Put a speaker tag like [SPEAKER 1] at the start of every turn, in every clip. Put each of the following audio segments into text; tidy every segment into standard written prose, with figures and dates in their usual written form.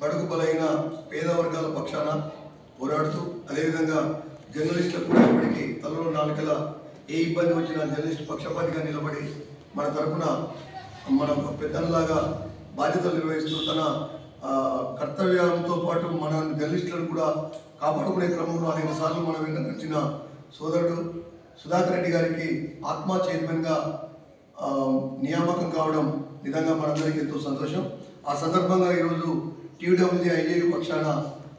[SPEAKER 1] బడుగు బలైన పేద వర్గాల పక్షాన పోరాడుతూ అదేవిధంగా జర్నలిస్టులకు కూడా ఇప్పటికీ తలలో నాలుకల ఏ ఇబ్బంది వచ్చినా జర్నలిస్ట్ పక్షపాతిగా నిలబడి మన తరఫున మన పెద్దలాగా బాధ్యతలు నిర్వహిస్తూ తన కర్తవ్యంతో పాటు మన జర్నలిస్టులను కూడా కాపాడుకునే క్రమంలో అనేక సార్లు మన వెంట నడిచిన సోదరుడు సుధాకర్ రెడ్డి గారికి ఆత్మ చైర్మన్గా నియామకం కావడం నిజంగా మనందరికీ ఎంతో సంతోషం. ఆ సందర్భంగా ఈరోజు టీడబ్ల్యూజీ ఐజేయు పక్షాన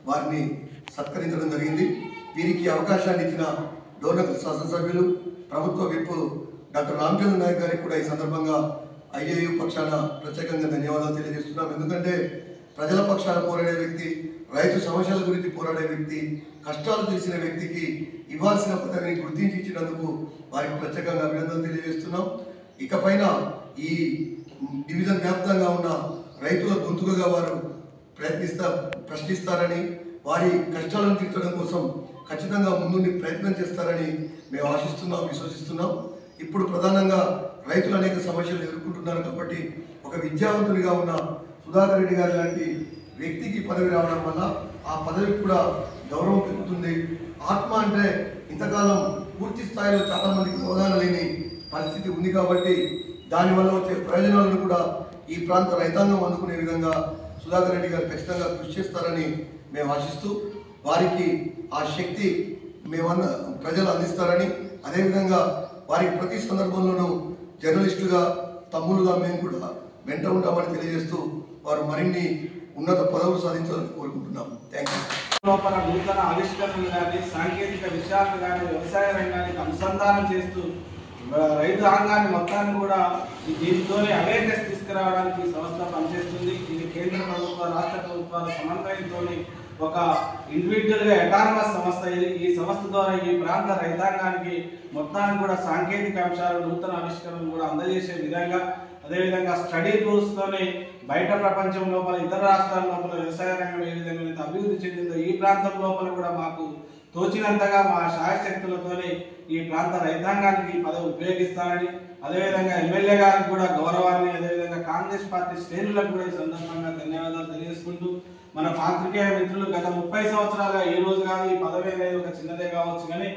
[SPEAKER 1] వారిని సత్కరించడం జరిగింది. వీరికి అవకాశాన్ని ఇచ్చిన డోర్నకల్ శాసనసభ్యులు ప్రభుత్వ విప్ డాక్టర్ రామచంద్ర నాయక్ గారికి కూడా ఈ సందర్భంగా ఐజేయు పక్షాన ప్రత్యేకంగా ధన్యవాదాలు తెలియజేస్తున్నాం. ఎందుకంటే ప్రజల పక్షాన పోరాడే వ్యక్తి, రైతు సమస్యల గురించి పోరాడే వ్యక్తి, కష్టాలు తెలిసిన వ్యక్తికి ఇవ్వాల్సిన పదవిని గుర్తించి ఇచ్చినందుకు వారికి ప్రత్యేకంగా అభినందనలు తెలియజేస్తున్నాం. ఇకపైన ఈ డివిజన్ వ్యాప్తంగా ఉన్న రైతుల గొంతుకగా వారు ప్రశ్నిస్తారని, వారి కష్టాలను తీర్చడం కోసం ఖచ్చితంగా ముందుండి ప్రయత్నం చేస్తారని మేము ఆశిస్తున్నాం, విశ్వసిస్తున్నాం. ఇప్పుడు ప్రధానంగా రైతులు అనేక సమస్యలు ఎదుర్కొంటున్నారు కాబట్టి ఒక విద్యావంతునిగా ఉన్న సుధాకర్ రెడ్డి గారి లాంటి వ్యక్తికి పదవి రావడం వల్ల ఆ పదవికి కూడా గౌరవం పెరుగుతుంది. ఆత్మ అంటే ఇంతకాలం పూర్తి స్థాయిలో చాలా మందికి అవగాహన లేని పరిస్థితి ఉంది కాబట్టి దానివల్ల వచ్చే ప్రయోజనాలను కూడా ఈ ప్రాంత రైతాంగం అందుకునే విధంగా సుధాకర్ రెడ్డి గారు ఖచ్చితంగా కృషి చేస్తారని మేము ఆశిస్తూ వారికి ఆ శక్తి ప్రజలు అందిస్తారని, అదేవిధంగా వారికి ప్రతి సందర్భంలోనూ జర్నలిస్టుగా తమ్ములుగా మేము కూడా వెంట ఉంటామని తెలియజేస్తూ వారు మరిన్ని ఉన్నత పదవులు సాధించాలని కోరుకుంటున్నాం. Thank you.
[SPEAKER 2] లోపల నూతన ఆవిష్కరణలు కానీ సాంకేతిక విషయాలను కానీ వ్యవసాయ రంగానికి అనుసంధానం చేస్తూ రైతు రంగాన్ని మొత్తాన్ని కూడా దీనితోనే అవేర్నెస్ తీసుకురావడానికి సంస్థ పనిచేస్తుంది. ఇది కేంద్ర ప్రభుత్వ రాష్ట్ర ప్రభుత్వాల సమన్వయంతో ఒక ఇండివిజువల్గా అటానమస్ సంస్థ. ఈ సంస్థ ద్వారా ఈ ప్రాంత రైతాంగానికి మొత్తానికి కూడా సాంకేతిక అంశాలు, నూతన ఆవిష్కరణలు కూడా అందజేసే విధంగా, అదేవిధంగా స్టడీ టూర్స్తోనే బయట ప్రపంచం లోపల ఇతర రాష్ట్రాల లోపల వ్యవసాయ రంగం ఏ విధంగా అభివృద్ధి చెందిందో ఈ ప్రాంతం లోపల కూడా మాకు తోచినంతగా మా శాయశక్తులతోనే ఈ ప్రాంత రైతాంగానికి పదవి ఉపయోగిస్తానని, అదేవిధంగా ఎమ్మెల్యే గారికి కూడా గౌరవాన్ని, అదేవిధంగా కాంగ్రెస్ పార్టీ శ్రేణులకు కూడా ఈ సందర్భంగా ధన్యవాదాలు తెలియజేసుకుంటూ మన పాత్రికేయ మిత్రులు గత 30 సంవత్సరాలుగా ఈ రోజు కాదు ఈ పదవి అనేది ఒక చిన్నదే కావచ్చు కానీ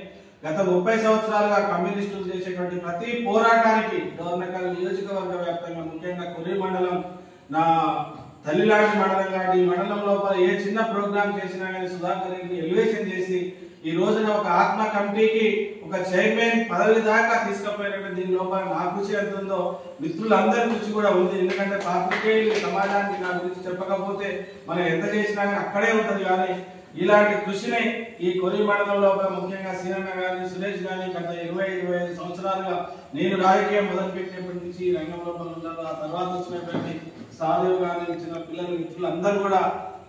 [SPEAKER 2] గత 30 సంవత్సరాలుగా కమ్యూనిస్టులు చేసేటువంటి ప్రతి పోరాటానికి డోర్నకల్ నియోజకవర్గ వ్యాప్తంగా ముఖ్యంగా కొర్రి మండలం నా తల్లిలాంటి మండలం లాంటి ఈ మండలం లోపల ఏ చిన్న ప్రోగ్రాం చేసినా కానీ సుధాకర్ రెడ్డిని ఎలివేషన్ చేసి ఈ రోజున ఒక ఆత్మ కమిటీకి ఒక చైర్మన్ పదవి దాకా తీసుకుపోయినటువంటి దీని లోపల నా కృషి ఎంత ఉందో మిత్రులందరి కృషి కూడా ఉంది. ఎందుకంటే పాత్రికేయులు సమాజానికి నా గురించి చెప్పకపోతే మనం ఎంత చేసినా కానీ అక్కడే ఉంటుంది. కానీ ఇలాంటి కృషిని ఈ కొర్రి మండలం లోపల ముఖ్యంగా సీనన్న గాని సురేష్ గాని గత 20-25 సంవత్సరాలుగా నేను రాజకీయం మొదలుపెట్టినప్పటి నుంచి ఈ రంగం లోపల ఉన్నారు. ఆ తర్వాత వచ్చినటువంటి సాధువు గాని చిన్న పిల్లలు మిత్రులు అందరూ కూడా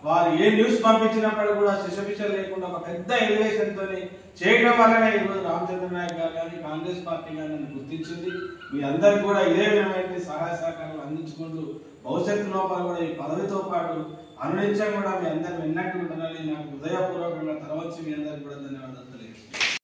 [SPEAKER 2] వారు ఏ న్యూస్ పంపించినప్పుడు కూడా శిశపిషలు లేకుండా ఒక పెద్ద ఎలివేషన్ తోని చేయడం వల్లనే ఈరోజు రామచంద్ర నాయక్ గారు కానీ కాంగ్రెస్ పార్టీ కానీ గుర్తించింది. మీ అందరికి కూడా ఇదే విధమైన సహాయ సహకారాలు అందించుకుంటూ భవిష్యత్తు లోపల కూడా ఈ పదవితో పాటు అనునిత్యం కూడా మీ అందరు విన్నట్టు ఉండాలని నాకు హృదయపూర్వకంగా తరవచ్చు. మీ అందరికి కూడా ధన్యవాదాలు.